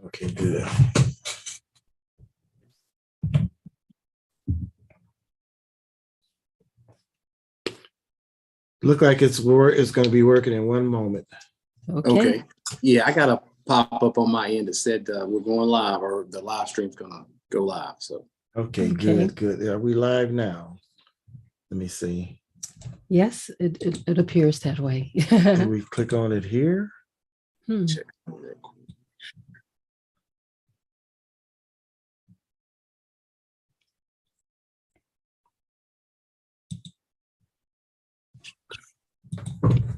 Okay, good. Look like it's going to be working in one moment. Okay. Yeah, I got a pop up on my end that said we're going live, or the live stream's gonna go live. So okay. Good. Are we live now? Let me see. Yes, it appears that way. Do we click on it here? check real quick.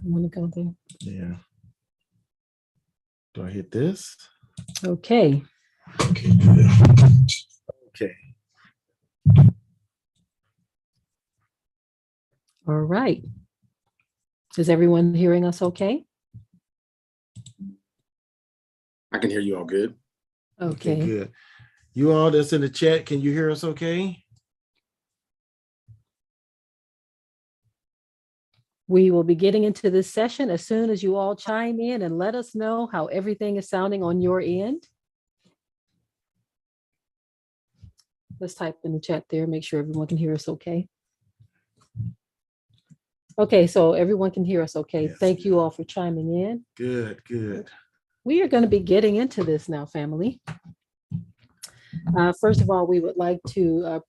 Want to go there? Yeah. Do I hit this? Okay. Okay, good. Okay. All right. Is everyone hearing us okay? I can hear you all good. Okay, Okay. good. You all that's in the chat, can you hear us okay? We will be getting into this session as soon as you all chime in and let us know how everything is sounding on your end. Let's type in the chat there, make sure everyone can hear us okay. Okay, so everyone can hear us okay. Yes, Thank you all for chiming in. Good. We are going to be getting into this now, family. First of all, we would like to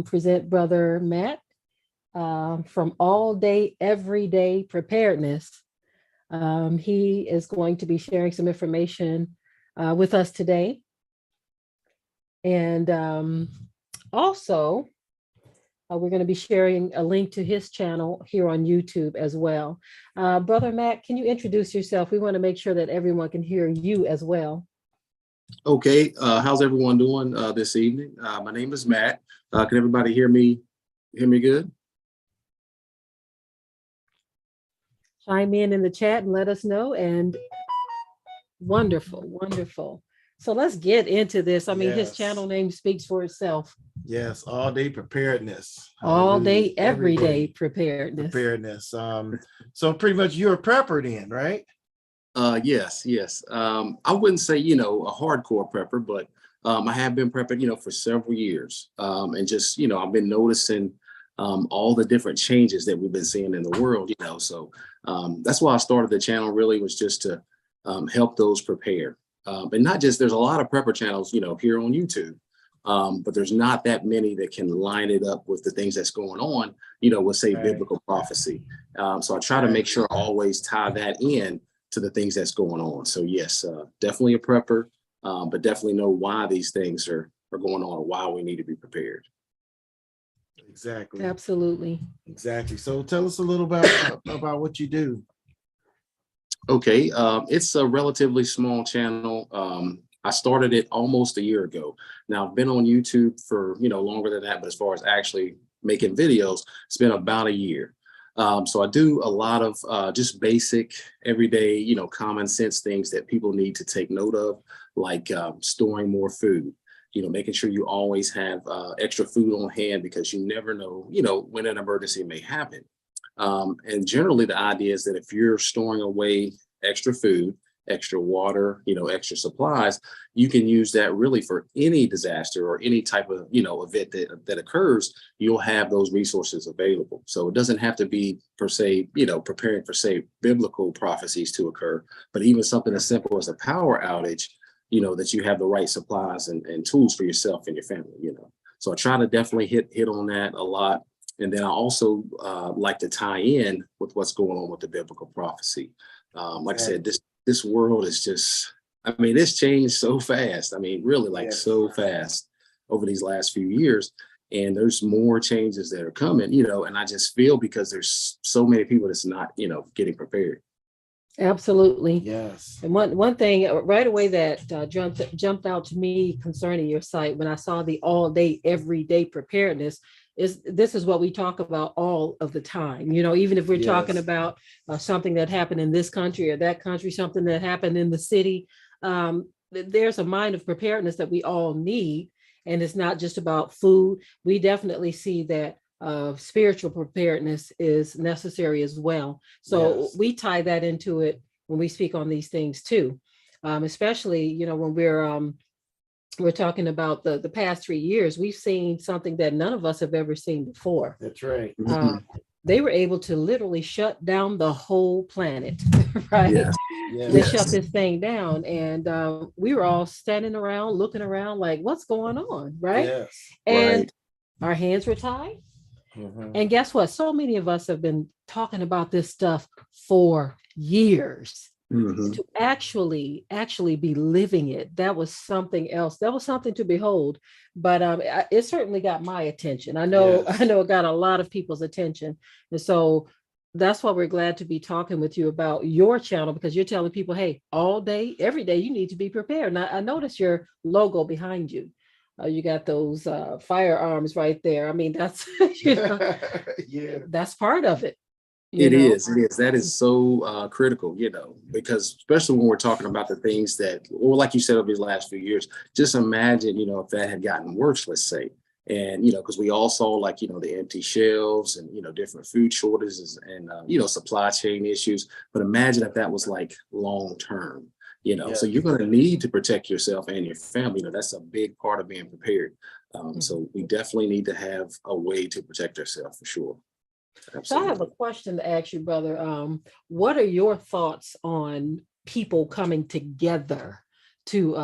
present Brother Matt from All Day, Everyday Preparedness. He is going to be sharing some information with us today. And also, we're going to be sharing a link to his channel here on YouTube as well. Brother Matt, can you introduce yourself? We want to make sure that everyone can hear you as well. Okay, how's everyone doing this evening? My name is Matt. Can everybody hear me? Good? Chime in the chat and let us know. And wonderful. So let's get into this. I mean, his Yes. channel name speaks for itself. Yes, all day preparedness. All day, Hallelujah. everyday preparedness. So pretty much you're a prepper then, right? Yes. I wouldn't say, a hardcore prepper, but I have been prepping, for several years. And just, I've been noticing all the different changes that we've been seeing in the world, So that's why I started the channel, really was just to help those prepare. And not just, there's a lot of prepper channels, here on YouTube. But there's not that many that can line it up with the things that's going on, with say Right. biblical prophecy. So I try to make sure I always tie that in to the things that's going on. So yes, definitely a prepper, but definitely know why these things are going on, or why we need to be prepared. Exactly. Absolutely. Exactly. So tell us a little about what you do. Okay, it's a relatively small channel. I started it almost a year ago. Now I've been on YouTube for longer than that, but as far as actually making videos, it's been about a year. So I do a lot of just basic, everyday, common sense things that people need to take note of, like storing more food. Making sure you always have extra food on hand, because you never know, when an emergency may happen. And generally the idea is that if you're storing away extra food, extra water, extra supplies, you can use that really for any disaster or any type of, event that occurs. You'll have those resources available. So it doesn't have to be per se, preparing for say biblical prophecies to occur, but even something as simple as a power outage, that you have the right supplies and tools for yourself and your family, So I try to definitely hit on that a lot. And then I also like to tie in with what's going on with the biblical prophecy. Like I said, this world is just, it's changed so fast. Really so fast over these last few years. And there's more changes that are coming, and I just feel because there's so many people that's not, getting prepared. Absolutely. Yes. And one thing right away that jumped out to me concerning your site when I saw the all day, everyday preparedness is this is what we talk about all of the time. Even if we're talking about something that happened in this country or that country, something that happened in the city, there's a mind of preparedness that we all need. And it's not just about food. We definitely see that spiritual preparedness is necessary as well. So we tie that into it when we speak on these things too. especially, when we're talking about the past 3 years, we've seen something that none of us have ever seen before. That's right. Uh, they were able to literally shut down the whole planet, right? Yes. They Yes. shut this thing down, and we were all standing around, looking around, like, what's going on, right? Yes. And Right. our hands were tied. Mhm. And guess what? So many of us have been talking about this stuff for years. Mhm. To actually be living it, that was something else. That was something to behold. But it certainly got my attention. I know Yes. I know it got a lot of people's attention. And so that's why we're glad to be talking with you about your channel, because you're telling people, hey, all day, every day, you need to be prepared. And I noticed your logo behind you. You got those firearms right there. I mean, that's Yeah. that's part of it. It is. It is. That is so critical, because especially when we're talking about the things that, or like you said, over these last few years, just imagine, if that had gotten worse, let's say. And, because we all saw like, the empty shelves and, different food shortages and, supply chain issues. But imagine if that was like long term, so Yeah. you're going to need to protect yourself and your family. That's a big part of being prepared. Mhm. So we definitely need to have a way to protect ourselves for sure. So I have a Absolutely. question to ask you, brother. What are your thoughts on people coming together to,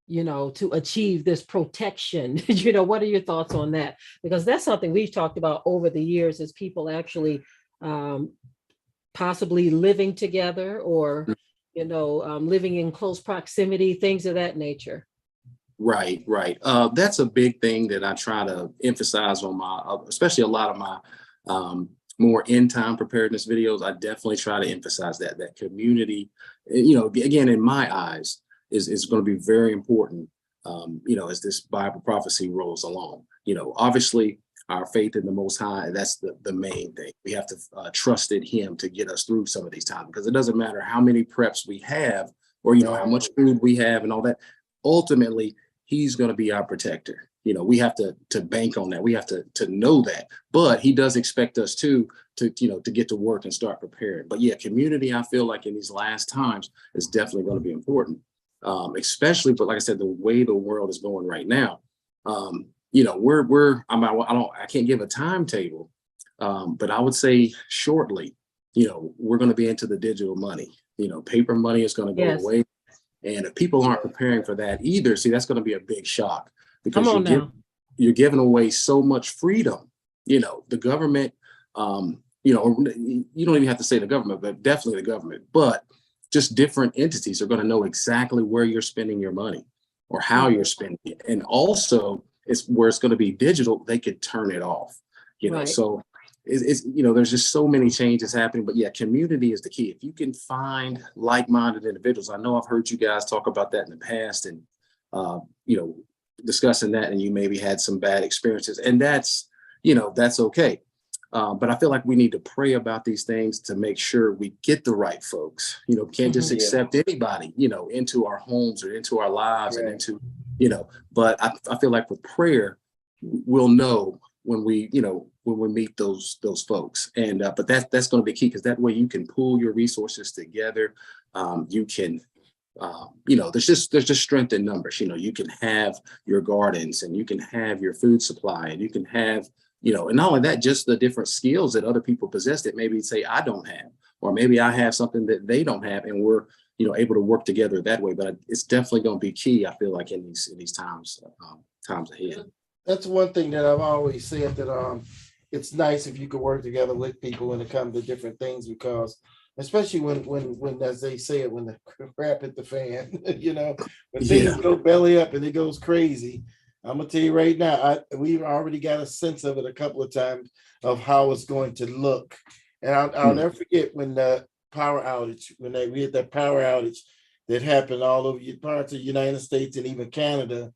to achieve this protection? What are your thoughts on that? Because that's something we've talked about over the years, is people actually um, possibly living together, or, living in close proximity, things of that nature. Right, right. That's a big thing that I try to emphasize on my, especially a lot of my more in-time preparedness videos. I definitely try to emphasize that community, again, in my eyes, is going to be very important, as this Bible prophecy rolls along. Obviously, our faith in the Most High, that's the main thing. We have to trust in Him to get us through some of these times, because it doesn't matter how many preps we have, or, how much food we have and all that. Ultimately, He's going to be our protector. We have to bank on that. We have to know that. But He does expect us to get to work and start preparing. But yeah, community, I feel like in these last times is definitely going to be important, especially. But like I said, the way the world is going right now, I can't give a timetable, but I would say shortly, we're going to be into the digital money. Paper money is going to go Yes. away. And if people aren't preparing for that either, see, that's going to be a big shock, because Come on now. you're giving away so much freedom. The government, you don't even have to say the government, but definitely the government. But just different entities are going to know exactly where you're spending your money or how you're spending it. And also, it's where it's going to be digital, they could turn it off. Right. So it's there's just so many changes happening. But yeah, community is the key. If you can find like-minded individuals, I know I've heard you guys talk about that in the past, and discussing that, and you maybe had some bad experiences, and that's okay. But I feel like we need to pray about these things to make sure we get the right folks. Can't just accept anybody, into our homes or into our lives, and into, but I feel like with prayer, we'll know when we meet those folks. And but that's going to be key, because that way you can pool your resources together. You can there's just strength in numbers. You can have your gardens, and you can have your food supply, and you can have, and not only that, just the different skills that other people possess that maybe say I don't have, or maybe I have something that they don't have, and we're able to work together that way. But it's definitely going to be key, I feel like, in these times ahead. That's one thing that I've always said, that it's nice if you could work together with people when it comes to different things, because especially when as they say it, when the crap hit the fan, when things go belly up and it goes crazy. I'm gonna tell you right now, we've already got a sense of it a couple of times of how it's going to look. And I'll never forget when the power outage, we had that power outage that happened all over parts of the United States and even Canada.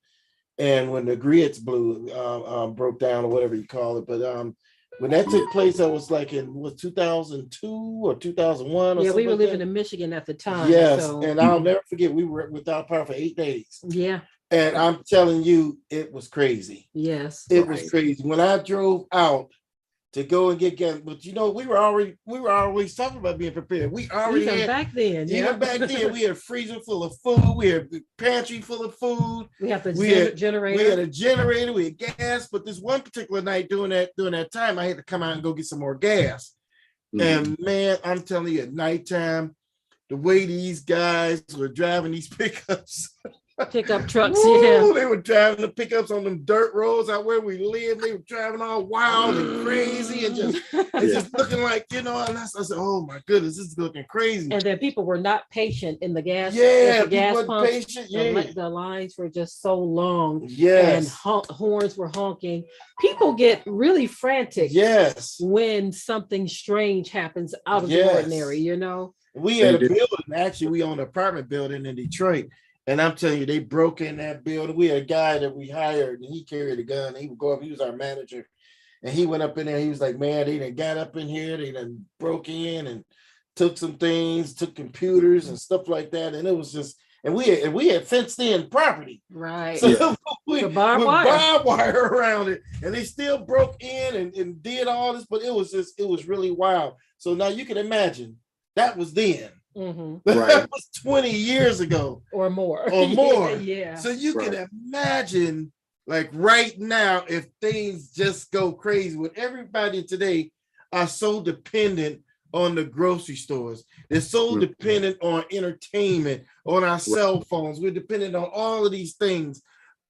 And when the grids broke down, or whatever you call it. But when that took place, I was like in 2002 or 2001 or Yeah, something. we were like living that. in Michigan at the time. Yes, So. and I'll never forget, we were without power for 8 days. Yeah. And I'm telling you, it was crazy. Yes. It was crazy. When I drove out to go and get gas. But we were always talking about being prepared. We already Even had, back then, even back then, we had a freezer full of food, we had a pantry full of food. We have the generator. We had generator. a generator, we had gas. But this one particular night during that time, I had to come out and go get some more gas. And man, I'm telling you, at nighttime, the way these guys were driving these pickups. Pickup trucks, Woo, they were driving the pickups on them dirt roads out where we live. They were driving all wild and crazy and just looking like, and I said, oh my goodness, this is looking crazy. And then people were not patient in the gas. Yeah, the gas people weren't patient. Yeah. The lines were just so long. Yes. And horns were honking. People get really frantic. Yes. When something strange happens out of the ordinary, We had a building. Actually, we owned an apartment building in Detroit. And I'm telling you, they broke in that building. We had a guy that we hired, and he carried a gun. He would go up. He was our manager, and he went up in there. He was like, "Man, they done got up in here. They done broke in and took some things, took computers and stuff like that." And it was just, and we had fenced in property, right? So with barbed wire around it, and they still broke in and did all this. But it was really wild. So now you can imagine that was then. Mm-hmm. That was 20 years ago or more. Yeah. So you can imagine, like right now, if things just go crazy, when everybody today are so dependent on the grocery stores, they're so dependent on entertainment, on our cell phones. We're dependent on all of these things.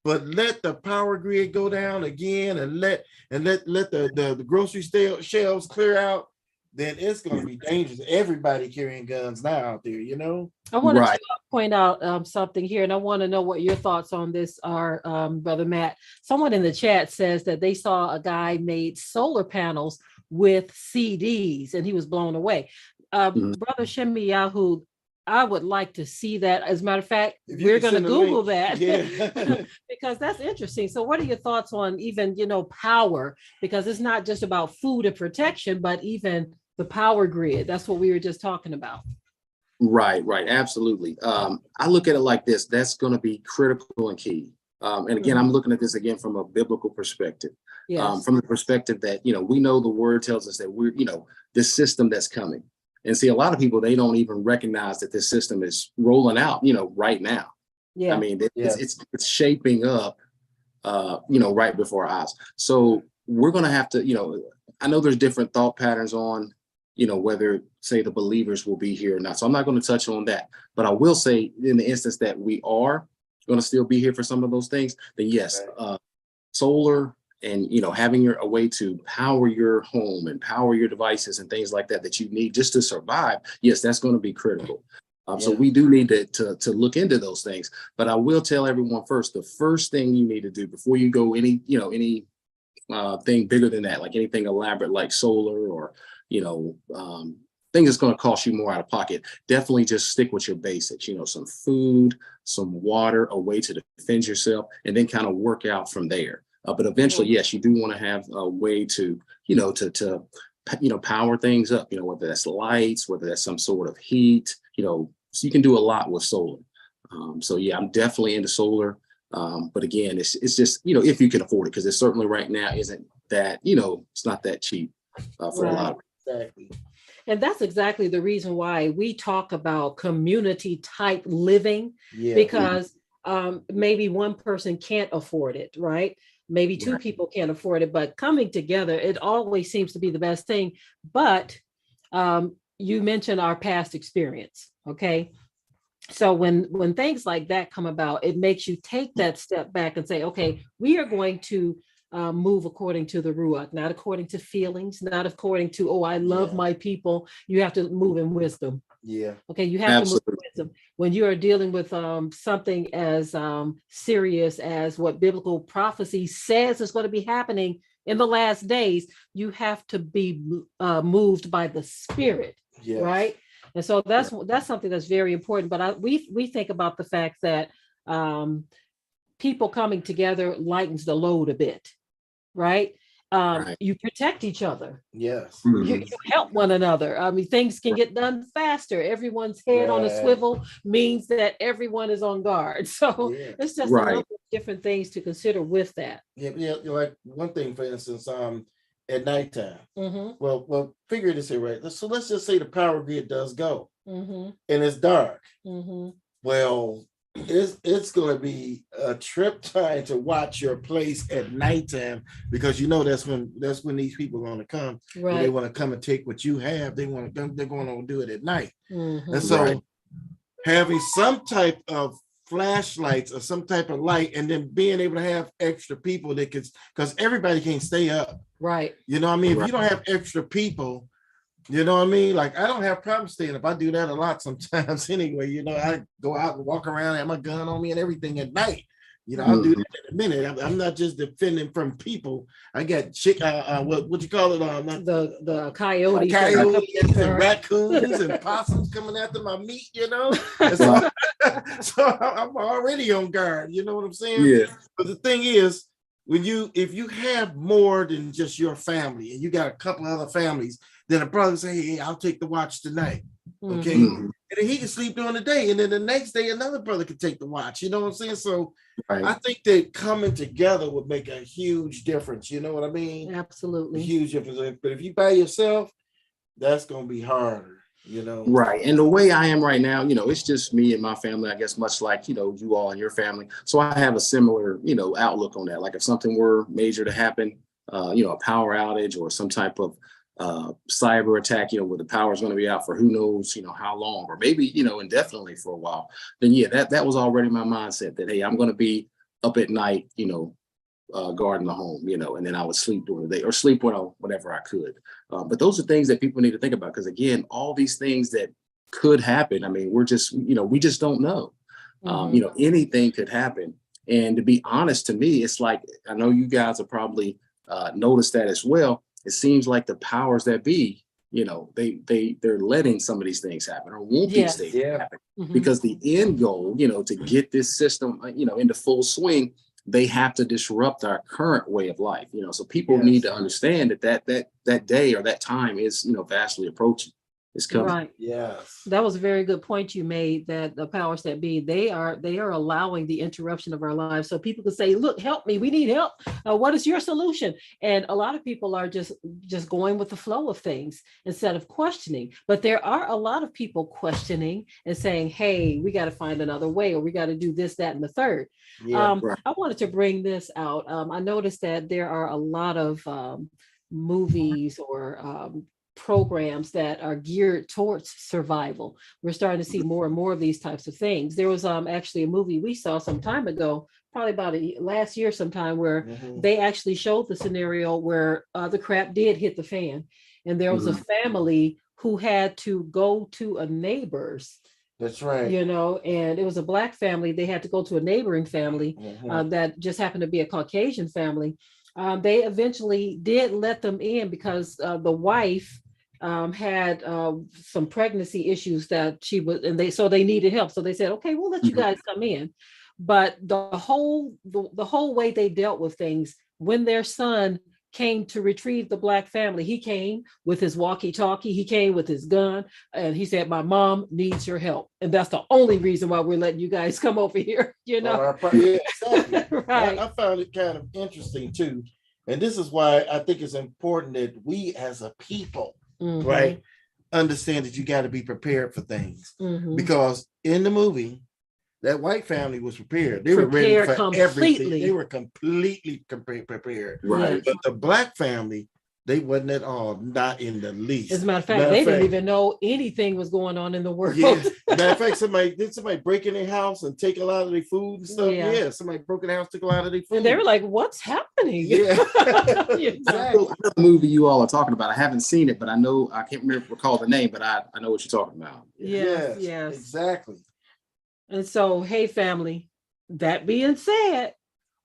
But let the power grid go down again, and let the grocery shelves clear out. Then it's going to be dangerous. Everybody carrying guns now out there, I want to point out something here, and I want to know what your thoughts on this are, Brother Matt. Someone in the chat says that they saw a guy made solar panels with CDs, and he was blown away. Brother Shemiyahu, I would like to see that. As a matter of fact, we're going to Google that because that's interesting. So what are your thoughts on even, power? Because it's not just about food and protection, but even the power grid. That's what we were just talking about. Right. Absolutely. I look at it like this. That's going to be critical and key. And again, I'm looking at this again from a biblical perspective, from the perspective that, we know the word tells us that we're, this system that's coming. And see, a lot of people, they don't even recognize that this system is rolling out, right now. Yeah. I mean, it's shaping up, right before our eyes. So we're going to have to, I know there's different thought patterns on, whether, say, the believers will be here or not. So I'm not going to touch on that. But I will say, in the instance that we are going to still be here for some of those things, then yes, solar and, having a way to power your home and power your devices and things like that you need just to survive. Yes, that's going to be critical. So we do need to look into those things. But I will tell everyone first, the first thing you need to do before you go any thing bigger than that, like anything elaborate like solar or, things that's going to cost you more out of pocket, definitely just stick with your basics, some food, some water, a way to defend yourself, and then kind of work out from there. But eventually, yes, you do want to have a way to, power things up, whether that's lights, whether that's some sort of heat, so you can do a lot with solar. So yeah, I'm definitely into solar. But again, it's just, if you can afford it, because it certainly right now isn't that, it's not that cheap for a lot of. Exactly. And that's exactly the reason why we talk about community type living, because maybe one person can't afford it, right? Maybe two people can't afford it, but coming together, it always seems to be the best thing. But you mentioned our past experience, okay? So when things like that come about, it makes you take that step back and say, okay, we are going to move according to the Ruach, not according to feelings, not according to, oh, I love my people. You have to move in wisdom. Yeah. Okay. You have to move in wisdom. When you are dealing with something as serious as what biblical prophecy says is going to be happening in the last days, you have to be moved by the Spirit, right? And so that's something that's very important. But we think about the fact that people coming together lightens the load a bit, right? You protect each other. Yes. You help one another. I mean, things can get done faster. Everyone's head on a swivel means that everyone is on guard. So it's just a number of different things to consider with that. Yeah. Like one thing, for instance, at nighttime. Mm-hmm. Well, figure this here, right? So let's just say the power grid does go Mm-hmm. and it's dark. Mm-hmm. Well, it's going to be a trip time to watch your place at nighttime, because that's when these people are going to come. Right. They want to come and take what you have. They're going to do it at night. Mm-hmm. And so Right. having some type of flashlights or some type of light, and then being able to have extra people that could, because everybody can't stay up. Right. You know what I mean? If Right. you don't have extra people, you know what I mean? Like, I don't have problems staying up. I do that a lot sometimes anyway. I go out and walk around, have my gun on me and everything at night. I'll do that in a minute. I'm not just defending from people. I got what you call it? The coyotes. Coyotes and raccoons and possums coming after my meat, And so, so I'm already on guard. You know what I'm saying? Yeah. But the thing is, if you have more than just your family and you got a couple other families, then a brother say, hey, I'll take the watch tonight. Okay. Mm-hmm. And then he can sleep during the day. And then the next day, another brother can take the watch. You know what I'm saying? So Right. I think that coming together would make a huge difference. You know what I mean? Absolutely. A huge difference. But if you by yourself, that's going to be harder. Right. And the way I am right now, it's just me and my family, I guess, much like, you all and your family. So I have a similar, outlook on that. Like if something were major to happen, a power outage or some type of cyber attack, where the power is going to be out for who knows, how long, or maybe, indefinitely for a while, then that was already my mindset that, hey, I'm going to be up at night, guarding the home, and then I would sleep during the day or sleep whenever I could. But those are things that people need to think about, because again, all these things that could happen, I mean, we just don't know. Anything could happen. And to be honest, to me, it's like, I know you guys have probably noticed that as well. It seems like the powers that be, they're letting some of these things happen, or want these things to happen, because the end goal, to get this system, into full swing, they have to disrupt our current way of life. So people need to understand that day or that time is, vastly approaching. It's coming. Right. Yes. That was a very good point you made, that the powers that be, they are allowing the interruption of our lives. So people can say, look, help me. We need help. What is your solution? And a lot of people are just going with the flow of things instead of questioning. But there are a lot of people questioning and saying, hey, we got to find another way, or we got to do this, that, and the third. Yeah, right. I wanted to bring this out. I noticed that there are a lot of movies or programs that are geared towards survival. We're starting to see more and more of these types of things. There was actually a movie we saw some time ago, probably about last year sometime, where they actually showed the scenario where the crap did hit the fan, and there was a family who had to go to a neighbor's. That's right. And it was a Black family. They had to go to a neighboring family that just happened to be a Caucasian family. They eventually did let them in because the wife had some pregnancy issues that she was, and they needed help. So they said, okay, we'll let you guys come in. But the whole way they dealt with things, when their son came to retrieve the Black family, he came with his walkie-talkie, he came with his gun, and he said, my mom needs your help. And that's the only reason why we're letting you guys come over here, Yeah, exactly. Right. I found it kind of interesting too. And this is why I think it's important that we as a people, right, understand that you got to be prepared for things. Because in the movie, that white family was prepared. They were ready for everything. They were completely prepared. Right. But the Black family, they wasn't at all, not in the least. As a matter of fact, they didn't even know anything was going on in the world. Yeah. Matter of fact, somebody break in their house and take a lot of their food and stuff? Yeah, somebody broke in the house, took a lot of their food. And they were like, what's happening? Yeah. Exactly. I know the movie you all are talking about. I haven't seen it, but I know, I can't recall the name, but I know what you're talking about. Yes. Exactly. And so, hey, family, that being said,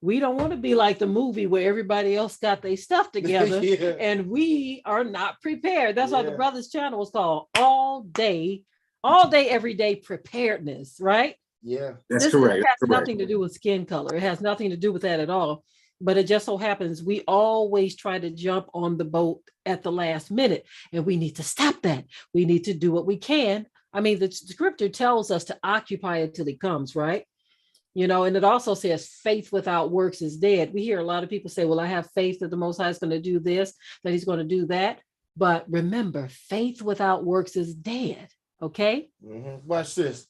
we don't want to be like the movie where everybody else got their stuff together and we are not prepared. That's why the brother's channel was called All Day, Everyday Preparedness, right? Yeah, that's correct. It has nothing to do with skin color. It has nothing to do with that at all. But it just so happens we always try to jump on the boat at the last minute, and we need to stop that. We need to do what we can. I mean, the scripture tells us to occupy until he comes, right? And it also says faith without works is dead. We hear a lot of people say, well, I have faith that the Most High is going to do this, that he's going to do that. But remember, faith without works is dead. Okay. Watch this.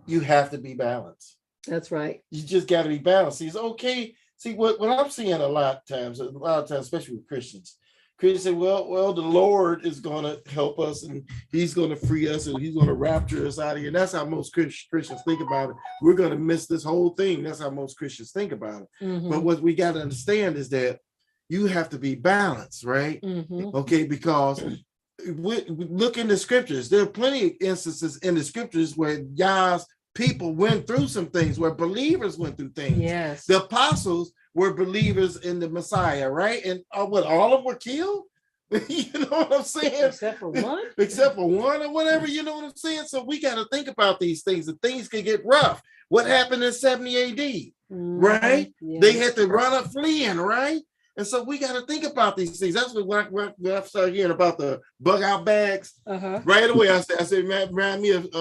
You have to be balanced. That's right. You just got to be balanced. See, it's okay. See, what I'm seeing a lot of times, especially with Christians say, well, the Lord is going to help us and he's going to free us and he's going to rapture us out of here. That's how most Christians think about it. We're going to miss this whole thing. That's how most Christians think about it. But what we got to understand is that you have to be balanced, right? Okay, because we look in the scriptures. There are plenty of instances in the scriptures where Yah's people went through some things, where believers went through things. Yes. The apostles were believers in the Messiah, right? And all of them were killed. You know what I'm saying? Except for one? Except for one or whatever, you know what I'm saying? So we got to think about these things, and things can get rough. What happened in 70 AD, right? Yeah. They had to run up fleeing, right? And so we got to think about these things. That's what when I started hearing about the bug out bags. Right away, I said, man, remind me of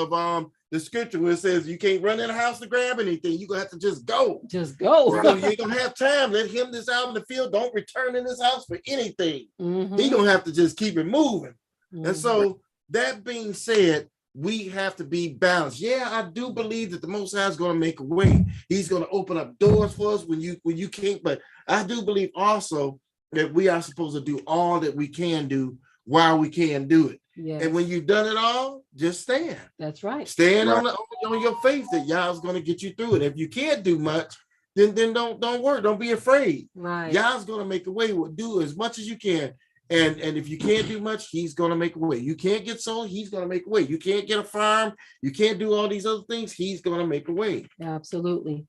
the scripture where it says you can't run in the house to grab anything. You're gonna have to just go. Just go. You ain't gonna have time. Let him that's out in the field. Don't return in this house for anything. He gonna have to just keep it moving. And so that being said, we have to be balanced. Yeah, I do believe that the Most High is going to make a way. He's going to open up doors for us when you can't. But I do believe also that we are supposed to do all that we can do while we can do it. Yes. And when you've done it all, just stand. That's right. Stand on your faith that Yah's going to get you through it. If you can't do much, then don't worry. Don't be afraid. Right. Yah's going to make a way. Do as much as you can. And if you can't do much, he's going to make a way. You can't get sold, he's going to make a way. You can't get a farm, you can't do all these other things, he's going to make a way. Absolutely.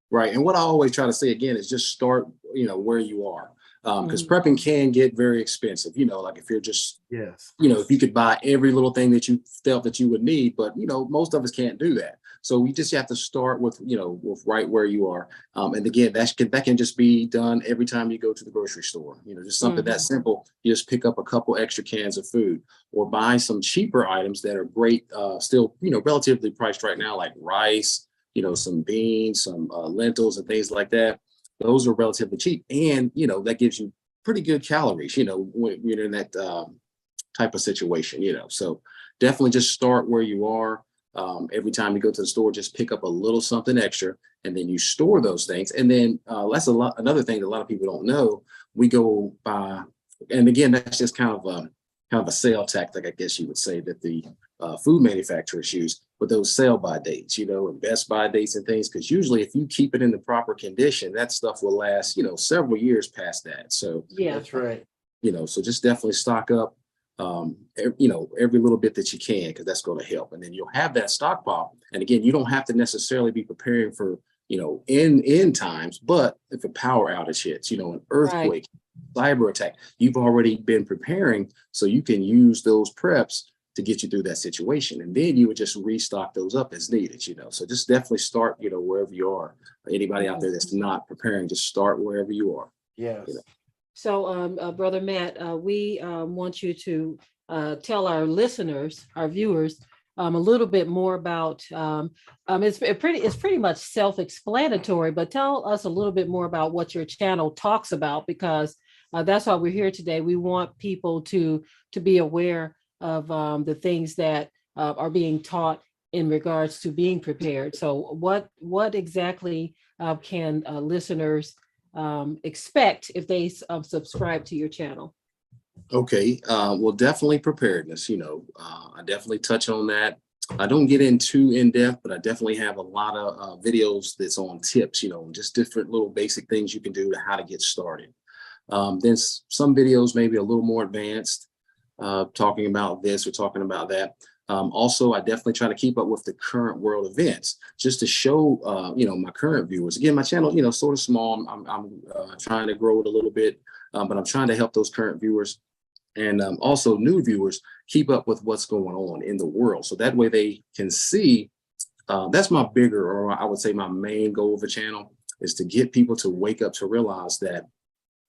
Right. And what I always try to say again is just start, where you are. Because prepping can get very expensive, like if you're just, if you could buy every little thing that you felt that you would need, but, most of us can't do that. So we just have to start with, with right where you are. And again, that can just be done every time you go to the grocery store, just something that simple. You just pick up a couple extra cans of food or buy some cheaper items that are great, still, relatively priced right now, like rice, some beans, some lentils and things like that. Those are relatively cheap. And, that gives you pretty good calories, when you're in that type of situation, so definitely just start where you are. Every time you go to the store, just pick up a little something extra, and then you store those things. And then that's another thing that a lot of people don't know. We go by, and again, that's just kind of a sale tactic, I guess you would say, that the food manufacturers use with those sell by dates, and best by dates and things. Because usually, if you keep it in the proper condition, that stuff will last, several years past that. So yeah, that's right. So just definitely stock up. Every little bit that you can, because that's going to help. And then you'll have that stockpile. And again, you don't have to necessarily be preparing for, end times, but if a power outage hits, an earthquake, cyber attack, you've already been preparing, so you can use those preps to get you through that situation. And then you would just restock those up as needed, So just definitely start, wherever you are. Anybody out there that's not preparing, just start wherever you are. Yes. So, Brother Matt, we want you to tell our listeners, our viewers, a little bit more about. It's pretty much self-explanatory, but tell us a little bit more about what your channel talks about, because that's why we're here today. We want people to be aware of the things that are being taught in regards to being prepared. So, what exactly can listeners expect if they subscribe to your channel? Okay, well, definitely preparedness. I definitely touch on that. I don't get into in depth, but I definitely have a lot of videos that's on tips, just different little basic things you can do to how to get started. Then some videos maybe a little more advanced, talking about this or talking about that. Also, I definitely try to keep up with the current world events, just to show, my current viewers. Again, my channel, sort of small. I'm trying to grow it a little bit, but I'm trying to help those current viewers and also new viewers keep up with what's going on in the world. So that way they can see. That's my bigger, or I would say my main goal of the channel, is to get people to wake up to realize that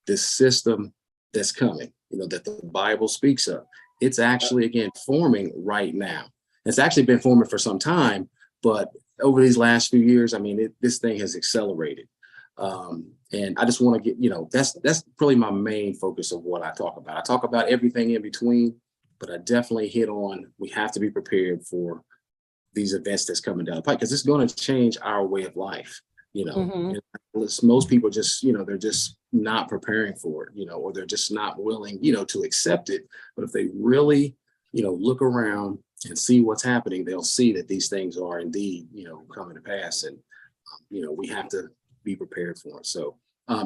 this system that's coming, that the Bible speaks of, it's actually, again, forming right now. It's actually been forming for some time, but over these last few years, I mean, this thing has accelerated. And I just want to get, that's really my main focus of what I talk about. I talk about everything in between, but I definitely hit on, we have to be prepared for these events that's coming down the pipe, because it's going to change our way of life. Mhm. And most people just, they're just not preparing for it, or they're just not willing, to accept it. But if they really, look around and see what's happening, they'll see that these things are indeed, coming to pass. And, we have to be prepared for it. So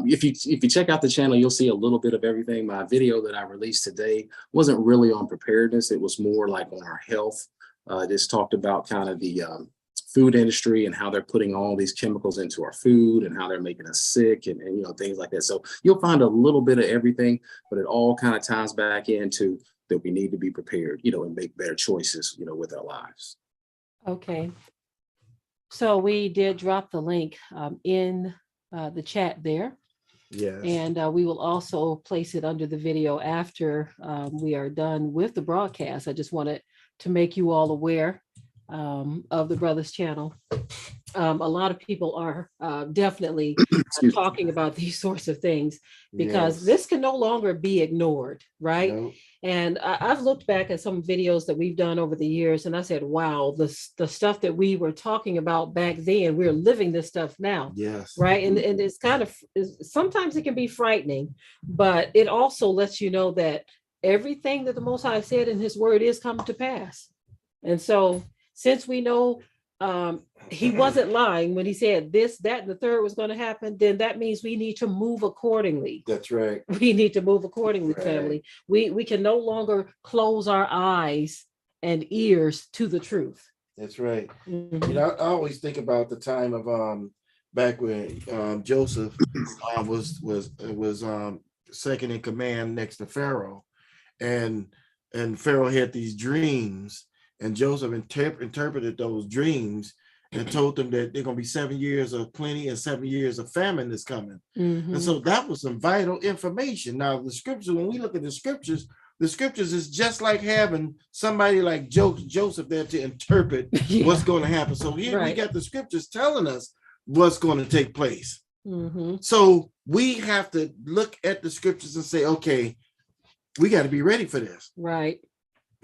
if you check out the channel, you'll see a little bit of everything. My video that I released today wasn't really on preparedness. It was more like on our health. Just talked about kind of the food industry and how they're putting all these chemicals into our food and how they're making us sick and things like that. So you'll find a little bit of everything, but it all kind of ties back into that we need to be prepared, and make better choices, with our lives. Okay. So we did drop the link in the chat there. Yes. And we will also place it under the video after we are done with the broadcast. I just wanted to make you all aware of the Brothers channel. A lot of people are definitely talking about these sorts of things, because this can no longer be ignored, right? Nope. And I've looked back at some videos that we've done over the years, and I said, wow, the stuff that we were talking about back then, we're living this stuff now. Yes. Right. And it's kind of, sometimes it can be frightening, but it also lets you know that everything that the Most High said in his word is coming to pass. And so since we know he wasn't lying when he said this, that, and the third was going to happen, then that means we need to move accordingly. That's right. We need to move accordingly, Right. family. We can no longer close our eyes and ears to the truth. That's right. Mhm. I always think about the time of back when Joseph was second in command next to Pharaoh, and Pharaoh had these dreams, and Joseph interpreted those dreams and told them that they're going to be 7 years of plenty and 7 years of famine is coming. Mhm. And so that was some vital information. Now the scriptures, when we look at the scriptures is just like having somebody like Joseph there to interpret what's going to happen. So here we got the scriptures telling us what's going to take place. Mhm. So we have to look at the scriptures and say, okay, we got to be ready for this. Right.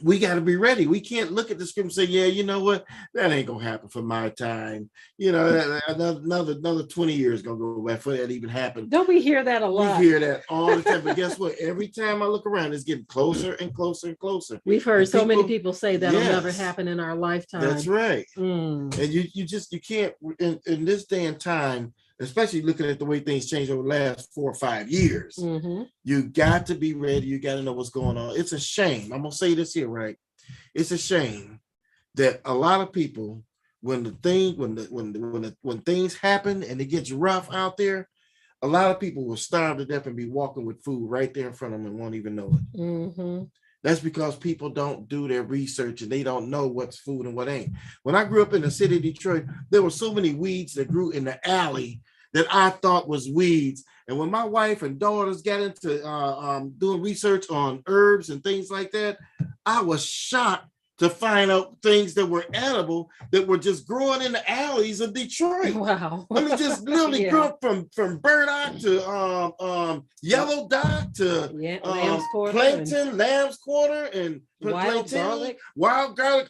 We got to be ready. We can't look at the script and say, yeah, you know what? That ain't going to happen for my time. Another 20 years going to go by before that even happened. Don't we hear that a lot? We hear that all the time. But guess what? Every time I look around, it's getting closer and closer and closer. We've heard so many people say that'll never Yes. happen in our lifetime. That's right. Mm. And you can't, in this day and time, especially looking at the way things change over the last 4 or 5 years, Mhm. you got to be ready. You got to know what's going on. It's a shame. I'm going to say this here, right? It's a shame that a lot of people, when things happen and it gets rough out there, a lot of people will starve to death and be walking with food right there in front of them and won't even know it. Mm-hmm. That's because people don't do their research and they don't know what's food and what ain't. When I grew up in the city of Detroit, there were so many weeds that grew in the alley that I thought was weeds. And when my wife and daughters got into doing research on herbs and things like that, I was shocked to find out things that were edible that were just growing in the alleys of Detroit. Wow. I mean, just literally grew up from burdock to yellow dock to lamb's quarter, plankton, lamb's quarter, and wild garlic,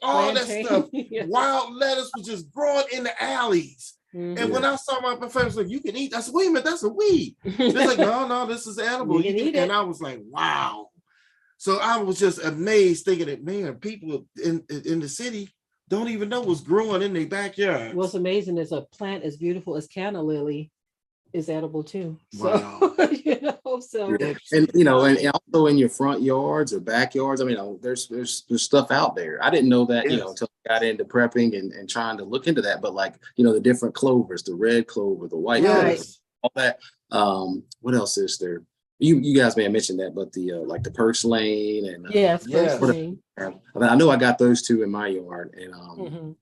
all plantain. that stuff. Yes. Wild lettuce was just growing in the alleys. Mm-hmm. And when I saw my professor like, you can eat, I said, wait a minute, that's a weed. They're like, no, this is edible. You can eat it. And I was like, wow. So I was just amazed thinking that, man, people in the city don't even know what's growing in their backyard. What's amazing is a plant as beautiful as canna lily is edible too. Wow. So Yeah. And and also in your front yards or backyards. I mean, there's stuff out there. I didn't know that, Yes. until I got into prepping and trying to look into that. But like, the different clovers, the red clover, the white Right. clover, all that. What else is there? You guys may have mentioned that, but the like the purslane and yes, Yes. purslane. I know I got those two in my yard. And Mhm.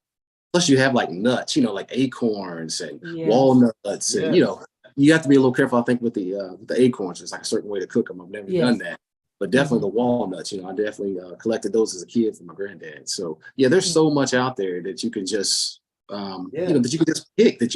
plus you have like nuts, like acorns and Yes. walnuts, and Yes. you have to be a little careful, I think, with the acorns. There's like a certain way to cook them. I've never Yes. done that, but definitely the walnuts. I definitely collected those as a kid from my granddad. So yeah, there's so much out there that you can just that you can just pick that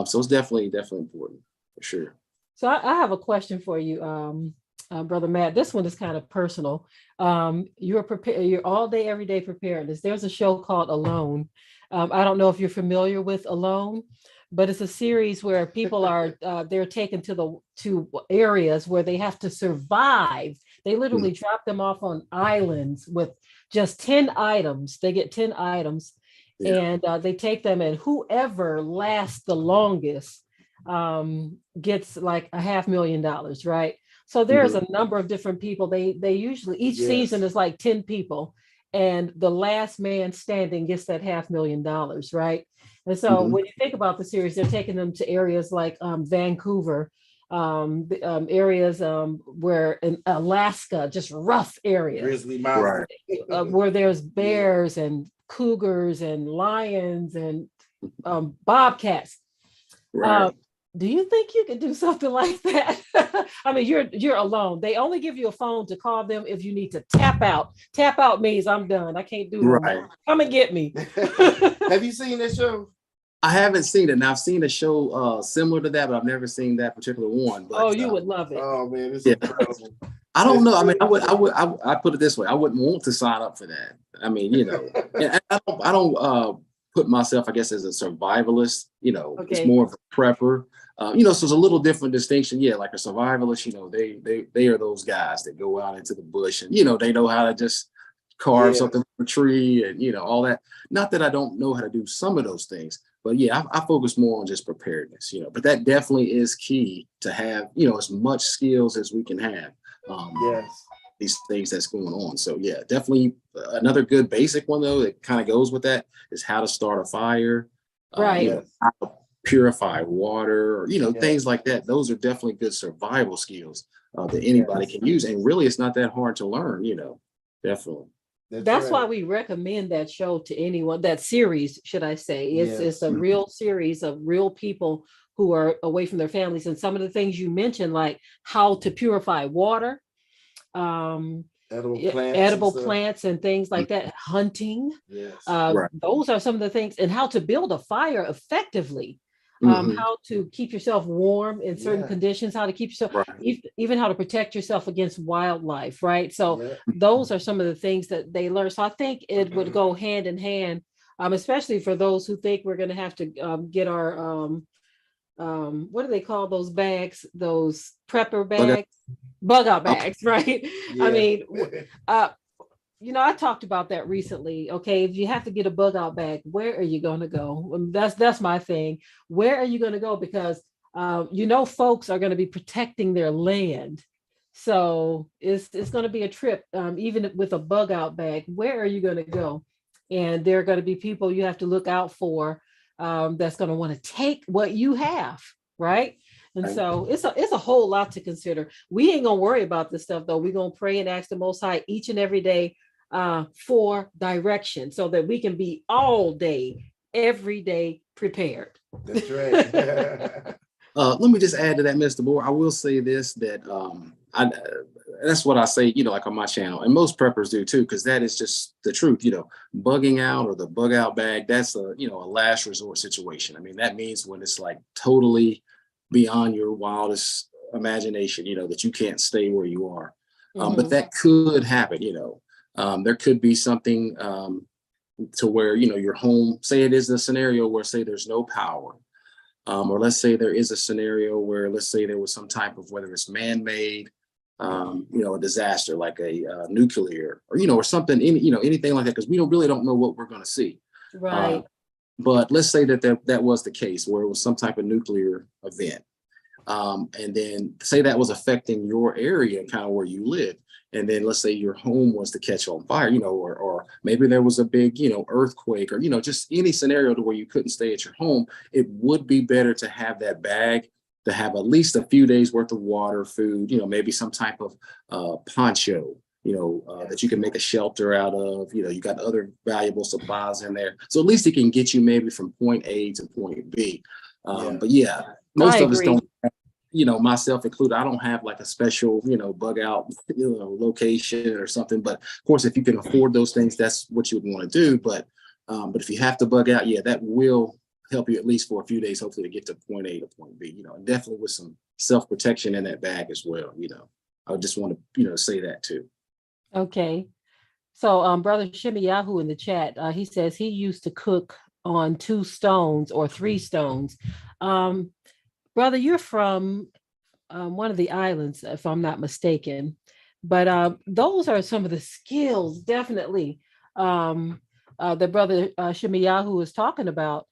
so it's definitely important for sure. So I have a question for you, Brother Matt. This one is kind of personal. You're all day, everyday preparedness. There's a show called Alone. I don't know if you're familiar with Alone, but it's a series where people are they're taken to areas where they have to survive. They literally drop them off on islands with just 10 items. They get 10 items, and they take them, and whoever lasts the longest gets like $500,000, right? So there's a number of different people. They usually, each season is like 10 people, and the last man standing gets that $500,000, right? And so when you think about the series, they're taking them to areas like Vancouver, areas where in Alaska, just rough areas, Grizzly Mountain, where there's bears and cougars and lions and bobcats. Right. Do you think you could do something like that? I mean, you're alone. They only give you a phone to call them if you need to tap out. Tap out means I'm done. I can't do no more. Come and get me. Have you seen this show? I haven't seen it. Now I've seen a show similar to that, but I've never seen that particular one. But, you would love it. Oh man, it's incredible. I don't know. I mean, I put it this way. I wouldn't want to sign up for that. I mean, and I don't put myself, I guess, as a survivalist. It's more of a prepper. So it's a little different distinction. Yeah, like a survivalist, they are those guys that go out into the bush and, they know how to just carve something from a tree and, all that. Not that I don't know how to do some of those things, but I focus more on just preparedness, but that definitely is key to have, as much skills as we can have. These things that's going on. So definitely another good basic one though, that kind of goes with that is how to start a fire, right? How to purify water, or things like that. Those are definitely good survival skills that anybody can use, and really it's not that hard to learn. Definitely. That's why we recommend that show to anyone. That series, should I say? It's a real series of real people who are away from their families, and some of the things you mentioned, like how to purify water, edible plants and things like that, hunting. Those are some of the things, and how to build a fire effectively. How to keep yourself warm in certain conditions, how to keep yourself, even how to protect yourself against wildlife, right? So those are some of the things that they learn. So I think it would go hand in hand, especially for those who think we're going to have to get our, what do they call those bags? Those prepper bags, bug out bags, right? I mean, I talked about that recently. Okay, if you have to get a bug out bag, where are you going to go? That's my thing. Where are you going to go? Because folks are going to be protecting their land, so it's going to be a trip. Even with a bug out bag, where are you going to go? And there are going to be people you have to look out for that's going to want to take what you have, right? And so it's a whole lot to consider. We ain't gonna worry about this stuff though. We're gonna pray and ask the Most High each and every day for direction, so that we can be all day, every day prepared. That's right. Let me just add to that, Mr. Moore. I will say this, that that's what I say, like on my channel, and most preppers do too, because that is just the truth. Bugging out or the bug out bag, that's a last resort situation. I mean, that means when it's like totally beyond your wildest imagination, that you can't stay where you are. But that could happen, there could be something to where, your home, say it is a scenario where, say, there's no power. Or let's say there is a scenario where, let's say there was some type of, whether it's man-made, a disaster like a nuclear or, or something, anything like that, because we really don't know what we're going to see. Right. But let's say that was the case where it was some type of nuclear event. And then say that was affecting your area, kind of where you live. And then let's say your home was to catch on fire, or maybe there was a big, earthquake, or, just any scenario to where you couldn't stay at your home. It would be better to have that bag, to have at least a few days worth of water, food, maybe some type of poncho, that you can make a shelter out of. You got other valuable supplies in there. So at least it can get you maybe from point A to point B. But most of us don't, myself included, I don't have like a special, bug out, location or something. But of course, if you can afford those things, that's what you would want to do. But But if you have to bug out, yeah, that will help you at least for a few days, hopefully to get to point A to point B, and definitely with some self-protection in that bag as well. I just want to, say that too. Okay. So, Brother Shimiyahu in the chat, he says he used to cook on 2 stones or 3 stones. Um, Brother, you're from one of the islands, if I'm not mistaken. But those are some of the skills, definitely, that Brother Shimiyahu is talking about.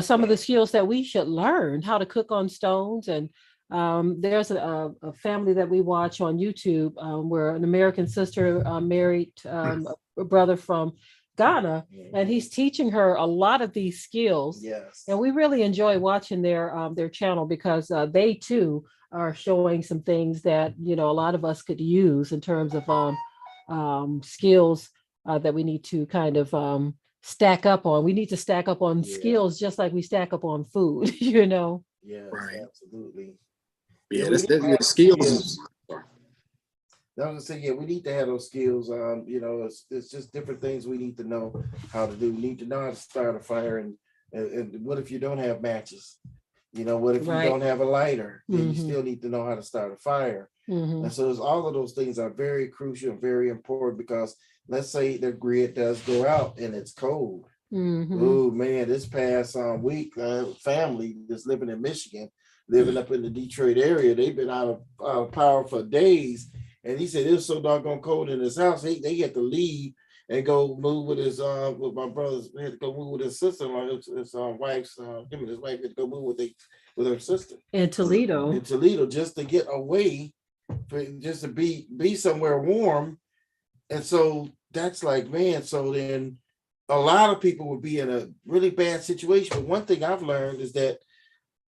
Some of the skills that we should learn how to cook on stones. And there's a family that we watch on YouTube where an American sister married a brother from Ghana, and he's teaching her a lot of these skills. Yes. And we really enjoy watching their channel because they too are showing some things that a lot of us could use in terms of skills that we need to kind of stack up on. We need to stack up on skills just like we stack up on food. Yes, Right. absolutely. Yeah, we that's need to have skills. I was gonna say, yeah, we need to have those skills. It's just different things we need to know how to do. We need to know how to start a fire, and what if you don't have matches? What if you Right. don't have a lighter? Then you Mhm. still need to know how to start a fire. Mhm. And so all of those things are very crucial and very important because let's say the grid does go out and it's cold. Mhm. Oh man, this past week, family that's living in Michigan, living up in the Detroit area, they've been out of power for days. And he said it was so doggone cold in his house, they had to leave and go move with with my brothers. They had to go move with his sister, his wife's him and his wife had to go move with her sister In Toledo. in Toledo just to get away, just to be somewhere warm. And so that's like, man, so then a lot of people would be in a really bad situation. But one thing I've learned is that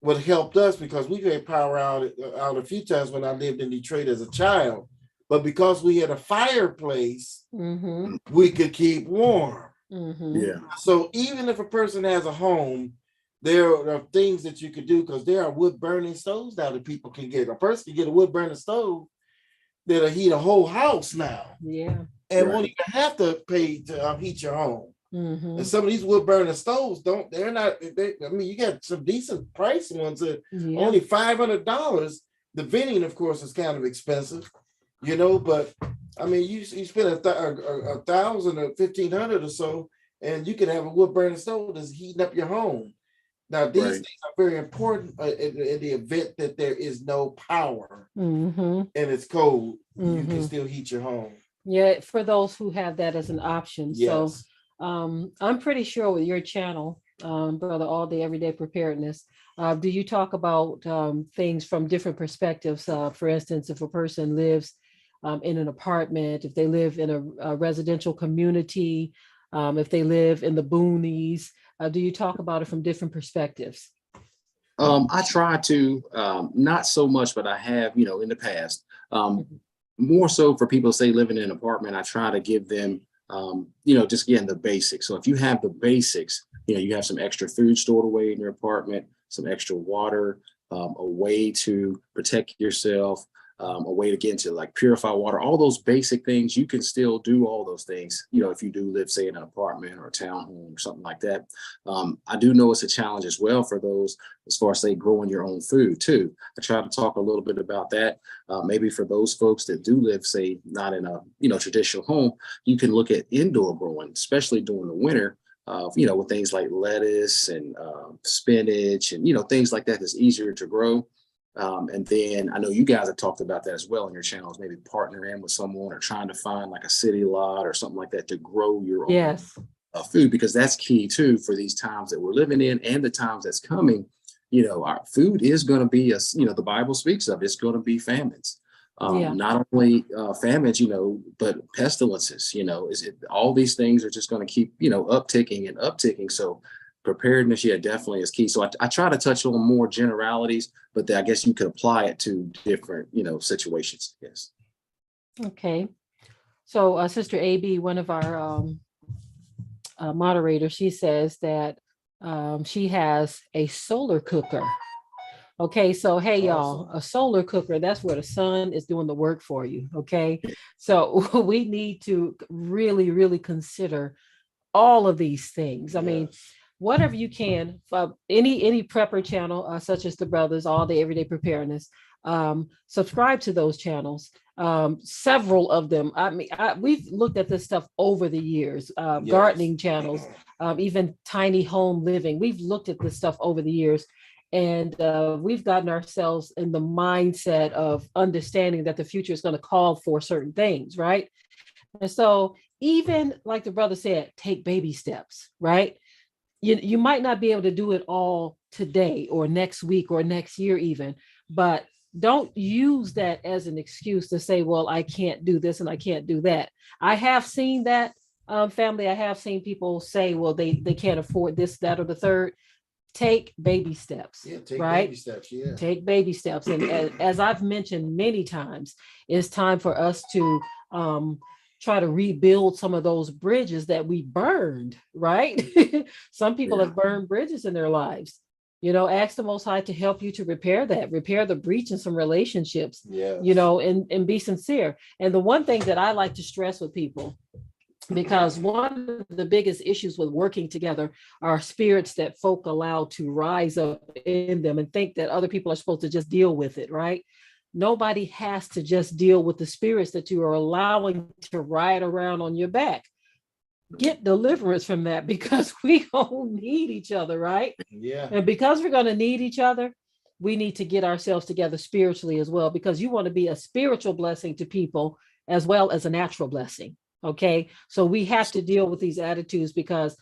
what helped us, because we've had power out a few times when I lived in Detroit as a child, but because we had a fireplace, Mhm. we could keep warm. Mhm. Yeah. So even if a person has a home, there are things that you could do because there are wood burning stoves now that people can get. A person can get a wood burning stove that'll heat a whole house now, Yeah. and Right. won't even have to pay to heat your home. Mhm. And some of these wood burning stoves you got some decent price ones that Yeah. only $500. The venting, of course, is kind of expensive, but I mean, you spend a $1,000 or $1,500 or so, and you can have a wood burning stove that's heating up your home. Now, these Right. things are very important in the event that there is no power Mhm. and it's cold. You can Mhm. still heat your home. Yeah, for those who have that as an option. So Yes. I'm pretty sure with your channel, Brother All Day Everyday Preparedness, do you talk about things from different perspectives? For instance, if a person lives in an apartment, if they live in a residential community, if they live in the boonies, do you talk about it from different perspectives? I try to, not so much, but I have, in the past. More so for people, say, living in an apartment, I try to give them, just again, the basics. So if you have the basics, you have some extra food stored away in your apartment, some extra water, a way to protect yourself, a way to get into like purify water, all those basic things, you can still do all those things, if you do live, say, in an apartment or a townhome or something like that. I do know it's a challenge as well for those, as far as, say, growing your own food too. I try to talk a little bit about that. Maybe for those folks that do live, say, not in a traditional home, you can look at indoor growing, especially during the winter. With things like lettuce and spinach and things like that that's easier to grow. And then I know you guys have talked about that as well in your channels, maybe partner in with someone or trying to find like a city lot or something like that to grow your own Yes. food, because that's key too for these times that we're living in and the times that's coming. Our food is going to be, the Bible speaks of, it's going to be famines. Yeah. Not only famines, but pestilences, all these things are just going to keep, upticking and upticking. So preparedness, yeah, definitely is key. So I try to touch on more generalities, but I guess you could apply it to different, situations. Yes. Okay. So Sister AB, one of our moderators, she says that she has a solar cooker. Okay, so hey y'all, Awesome. a solar cooker, that's where the sun is doing the work for you. Okay, so we need to really, really consider all of these things. I mean, Yes. whatever you can, any prepper channel, such as the brothers, all the everyday preparedness, subscribe to those channels. Several of them. I mean, we've looked at this stuff over the years. Yes. Gardening channels, even tiny home living. We've looked at this stuff over the years, and we've gotten ourselves in the mindset of understanding that the future is going to call for certain things, right? And so, even like the brother said, take baby steps, right? You might not be able to do it all today or next week or next year even, but don't use that as an excuse to say, well, I can't do this and I can't do that. I have seen that, family. I have seen people say, well, they can't afford this, that, or the third. Take baby steps, Yeah, take right? baby steps. Yeah. Take baby steps. And as I've mentioned many times, it's time for us to try to rebuild some of those bridges that we burned, right? Some people Yeah. have burned bridges in their lives. Ask the Most High to help you to repair that, repair the breach in some relationships, Yeah. and be sincere. And the one thing that I like to stress with people, because one of the biggest issues with working together are spirits that folk allow to rise up in them and think that other people are supposed to just deal with it, right? Nobody has to just deal with the spirits that you are allowing to ride around on your back. Get deliverance from that, because we don't need each other, right? Yeah. And because we're going to need each other, we need to get ourselves together spiritually as well, because you want to be a spiritual blessing to people as well as a natural blessing. Okay. So we have to deal with these attitudes, because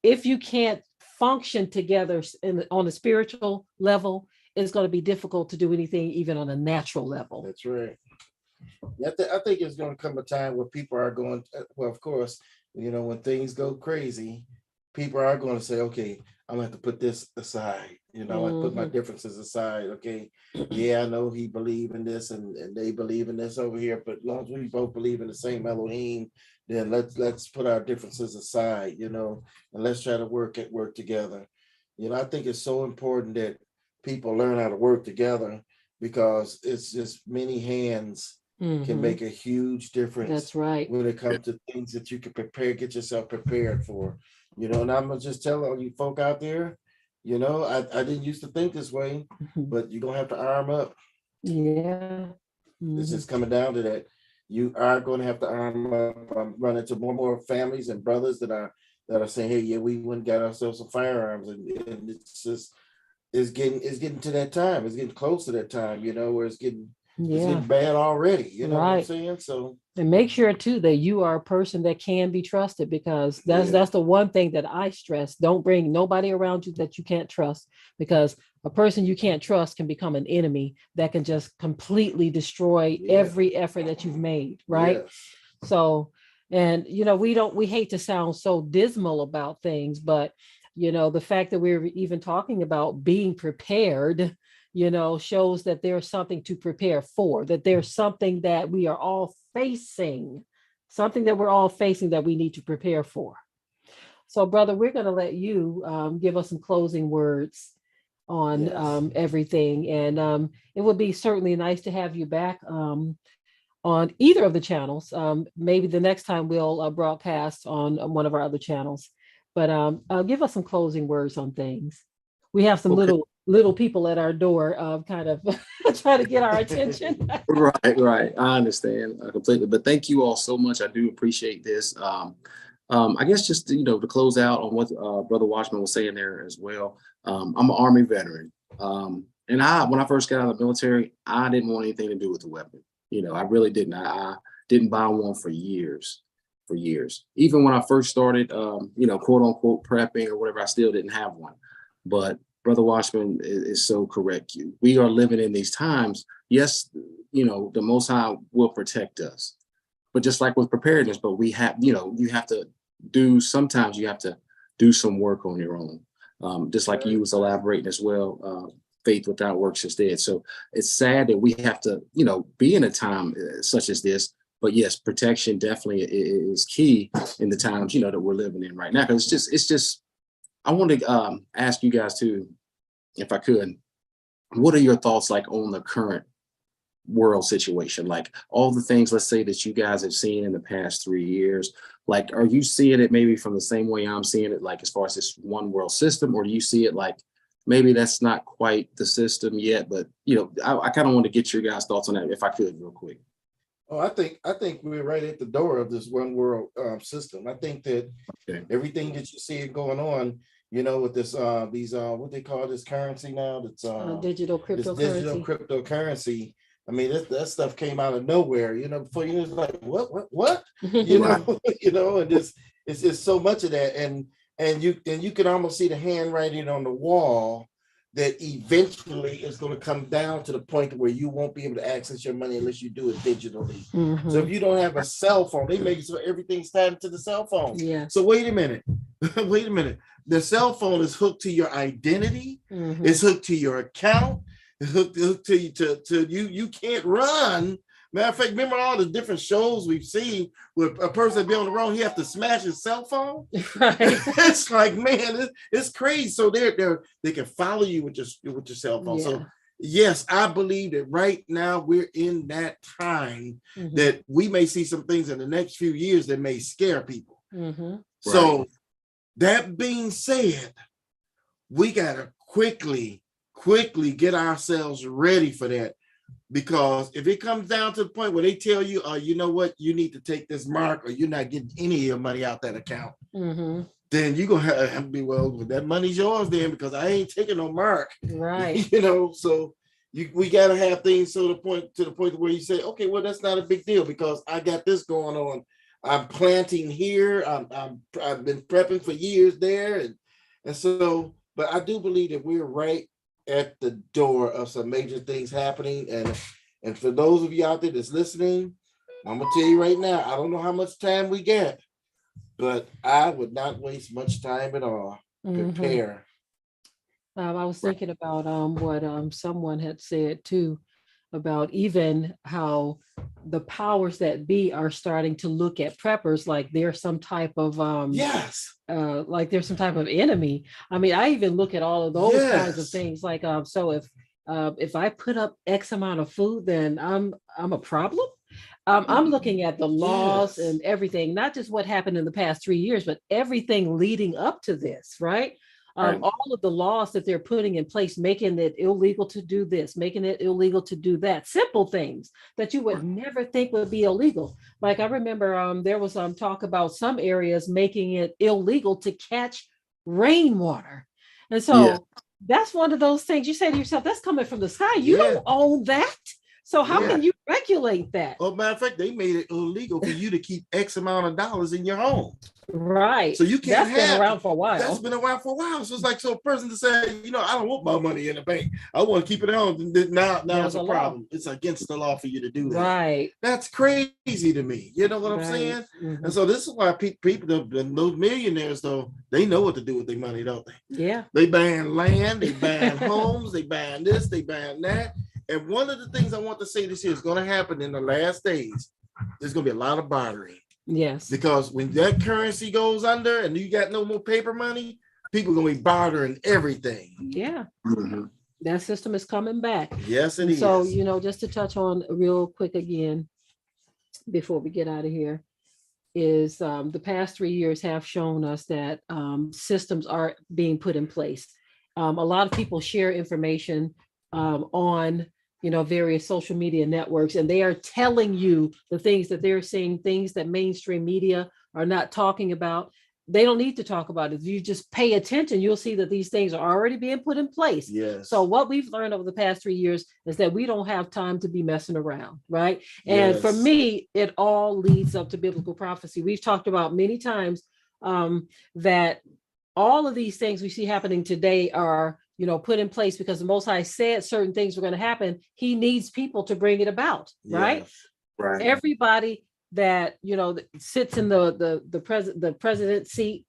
if you can't function together on a spiritual level, it's going to be difficult to do anything even on a natural level. That's right. Yeah, I think it's going to come a time where people are going, well, of course, when things go crazy, people are going to say, okay, I'm going to have to put this aside. I put my differences aside. Okay. Yeah, I know he believe in this and they believe in this over here, but as long as we both believe in the same Elohim, then let's put our differences aside, and let's try to work together. I think it's so important that people learn how to work together, because it's just many hands can make a huge difference. That's right. When it comes to things that you can get yourself prepared for, and I'm gonna just tell all you folk out there, I didn't used to think this way, but you're gonna have to arm up. Yeah. It's just coming down to that. You are going to have to arm up. I'm running into more and more families and brothers that are saying, hey, yeah, we went and got ourselves some firearms, and it's just it's getting to that time. It's getting close to that time, where it's getting bad already. You know what I'm saying? So, and make sure too that you are a person that can be trusted, because that's the one thing that I stress. Don't bring nobody around you that you can't trust, because a person you can't trust can become an enemy that can just completely destroy every effort that you've made, right? So, and we hate to sound so dismal about things, but the fact that we're even talking about being prepared, shows that there's something to prepare for, that there's something that we are all facing, that we need to prepare for. So, brother, we're going to let you give us some closing words on everything. And it would be certainly nice to have you back on either of the channels. Maybe the next time we'll broadcast on one of our other channels. But give us some closing words on things. We have some little people at our door, kind of trying to get our attention. Right. I understand completely. But thank you all so much. I do appreciate this. I guess just to close out on what Brother Watchman was saying there as well. I'm an Army veteran, and when I first got out of the military, I didn't want anything to do with the weapon. I really didn't. I didn't buy one for years. Even when I first started, quote unquote prepping or whatever, I still didn't have one. But Brother Watchman is so correct. We are living in these times. Yes, the Most High will protect us, but just like with preparedness, but we have, sometimes you have to do some work on your own. Just like you was elaborating as well, faith without works is dead. So it's sad that we have to, be in a time such as this. But yes, protection definitely is key in the times, that we're living in right now. Because it's just, I want to ask you guys too, if I could, what are your thoughts like on the current world situation, like all the things, let's say, that you guys have seen in the past 3 years, like, are you seeing it maybe from the same way I'm seeing it, like as far as this one world system, or do you see it like maybe that's not quite the system yet? But I kind of want to get your guys' thoughts on that, if I could, real quick. Oh, I think we're right at the door of this one world system. I think that everything that you see going on, with this these what they call this currency now, that's digital this digital cryptocurrency. cryptocurrency. I mean, that stuff came out of nowhere. Before you was like, what? And it's just so much of that, and you can almost see the handwriting on the wall that eventually is going to come down to the point where you won't be able to access your money unless you do it digitally. So if you don't have a cell phone, they make it so everything's tied to the cell phone. Yeah. So wait a minute. The cell phone is hooked to your identity. It's hooked to your account. It's hooked to you. To you. You can't run. Matter of fact, remember all the different shows we've seen where a person be on the road, he have to smash his cell phone. Right. It's like, man, it's crazy. So they can follow you with your cell phone. Yeah. So yes, I believe that right now we're in that time that we may see some things in the next few years that may scare people. So that being said, we gotta quickly get ourselves ready for that. Because if it comes down to the point where they tell you, you know what, you need to take this mark or you're not getting any of your money out that account, then you're going to have to be, well, that money's yours then, because I ain't taking no mark. Right. So we got to have things to the point where you say, okay, well, that's not a big deal because I got this going on. I'm planting here. I've been prepping for years there. And so, but I do believe that we're right at the door of some major things happening, and for those of you out there that's listening, I'm gonna tell you right now, I don't know how much time we get, but I would not waste much time at all. Prepare. I was thinking about what someone had said too, about even how the powers that be are starting to look at preppers like they're some type of like there's some type of enemy. I mean, I even look at all of those kinds of things. Like so if I put up X amount of food, then I'm a problem. I'm looking at the laws and everything, not just what happened in the past 3 years, but everything leading up to this, right? All of the laws that they're putting in place, making it illegal to do this, making it illegal to do that, simple things that you would never think would be illegal. Like I remember there was talk about some areas making it illegal to catch rainwater. And so that's one of those things you say to yourself, that's coming from the sky. You don't own that. So how can you regulate that? Oh, matter of fact, they made it illegal for you to keep X amount of dollars in your home. Right. So you can't That's been around for a while. That's been around for a while. So it's like, so a person to say, I don't want my money in the bank. I want to keep it at home. Now it's a problem. It's against the law for you to do that. Right. That's crazy to me. You know what I'm saying? And so this is why people, those millionaires, though, they know what to do with their money, don't they? Yeah. They buying land, they buying homes, they buying this, they buying that. And one of the things I want to say this year is going to happen in the last days. There's going to be a lot of bartering. Yes. Because when that currency goes under and you got no more paper money, people are going to be bartering everything. Yeah. That system is coming back. Yes, it is. So, just to touch on real quick again, before we get out of here, is the past 3 years have shown us that systems are being put in place. A lot of people share information on various social media networks, and they are telling you the things that they're seeing, things that mainstream media are not talking about. They don't need to talk about it. If you just pay attention, you'll see that these things are already being put in place. Yes. So what we've learned over the past 3 years is that we don't have time to be messing around, right? And for me, it all leads up to biblical prophecy. We've talked about many times that all of these things we see happening today are put in place because the Most High said certain things were going to happen. He needs people to bring it about, right? Right. Everybody that sits in the president's seat,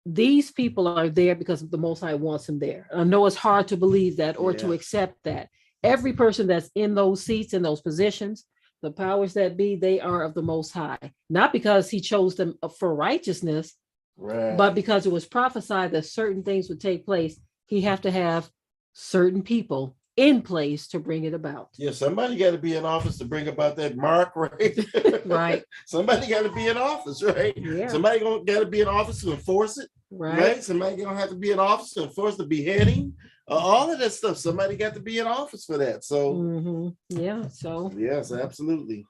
these people are there because the Most High wants them there. I know it's hard to believe that or to accept that. Every person that's in those seats, in those positions, the powers that be, they are of the Most High, not because He chose them for righteousness, but because it was prophesied that certain things would take place. He have to have certain people in place to bring it about. Yeah, somebody got to be in office to bring about that mark, right? Right. Somebody got to be in office, right? Yeah. Somebody got to be in office to enforce it, Right. right? Somebody gonna have to be in office to enforce the beheading, all of that stuff. Somebody got to be in office for that. So, Yeah. So, yes, absolutely.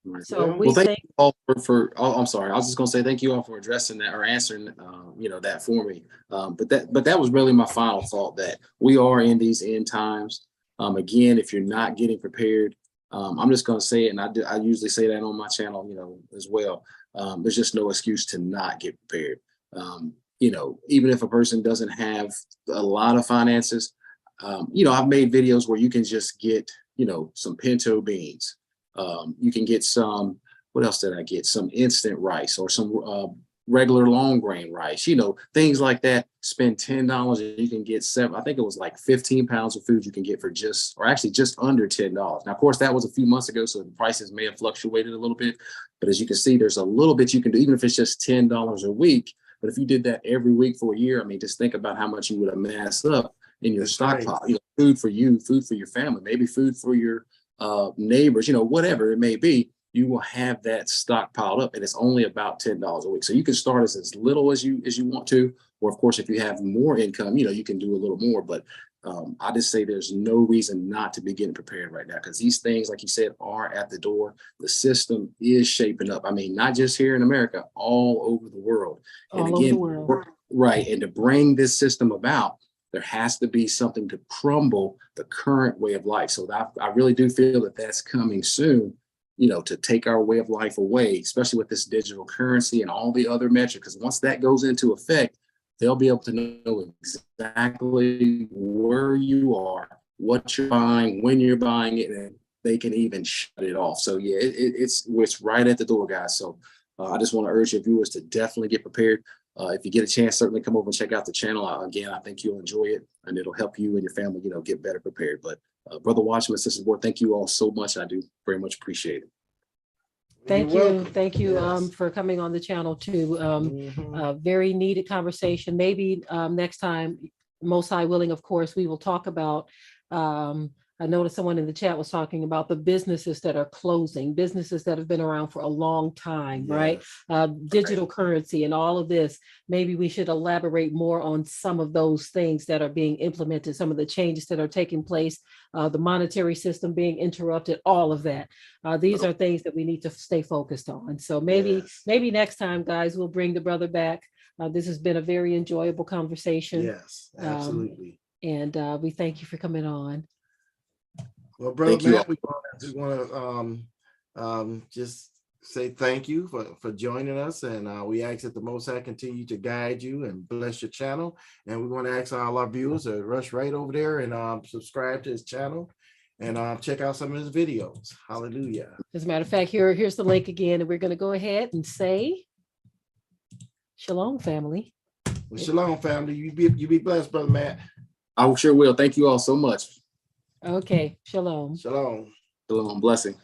Right. so Well, we Thank think, you all for oh, I'm sorry. I was just gonna say thank you all for addressing that or answering, that for me. But that was really my final thought, that we are in these end times. Again, if you're not getting prepared, I'm just gonna say it, and I usually say that on my channel, as well. There's just no excuse to not get prepared. Even if a person doesn't have a lot of finances, I've made videos where you can just get, some pinto beans. You can get some, what else did I get? Some instant rice or some regular long grain rice, things like that. Spend $10 and you can get I think it was like 15 pounds of food you can get for just under $10. Now, of course, that was a few months ago, so the prices may have fluctuated a little bit. But as you can see, there's a little bit you can do, even if it's just $10 a week. But if you did that every week for a year, I mean, just think about how much you would amass up in your stockpile. Food for you, food for your family, maybe food for your neighbors, whatever it may be. You will have that stock piled up, and it's only about $10 a week. So you can start as little as you want to, or of course, if you have more income, you can do a little more. But I just say there's no reason not to be getting prepared right now, because these things, like you said, are at the door. The system is shaping up. I mean, not just here in America, all over the world. And all over the world. right. And to bring this system about, there has to be something to crumble the current way of life. So I really do feel that that's coming soon, to take our way of life away, especially with this digital currency and all the other metrics. Because once that goes into effect, they'll be able to know exactly where you are, what you're buying, when you're buying it, and they can even shut it off. So yeah, it's right at the door, guys. So I just want to urge your viewers to definitely get prepared. If you get a chance, certainly come over and check out the channel. Again, I think you'll enjoy it, and it'll help you and your family, get better prepared. But Brother Watchman, Sister Board, thank you all so much. I do very much appreciate it. Thank You're you. welcome. Thank you Yes. For coming on the channel too. Mhm. Very needed conversation. Maybe next time, most high willing, of course, we will talk about, I noticed someone in the chat was talking about the businesses that are closing, businesses that have been around for a long time, right? Digital currency and all of this. Maybe we should elaborate more on some of those things that are being implemented, some of the changes that are taking place, the monetary system being interrupted, all of that. These are things that we need to stay focused on. So maybe next time, guys, we'll bring the brother back. This has been a very enjoyable conversation. Yes, absolutely. And we thank you for coming on. Well, Brother Thank you Matt, we want to just say thank you for joining us, and we ask that the Most High continue to guide you and bless your channel. And we want to ask all our viewers to rush right over there and subscribe to his channel and check out some of his videos. Hallelujah. As a matter of fact, here's the link again, and we're going to go ahead and say shalom, family. Well, shalom, family. You be blessed, Brother Matt. I sure will. Thank you all so much. Okay, shalom. Shalom. Shalom, blessing.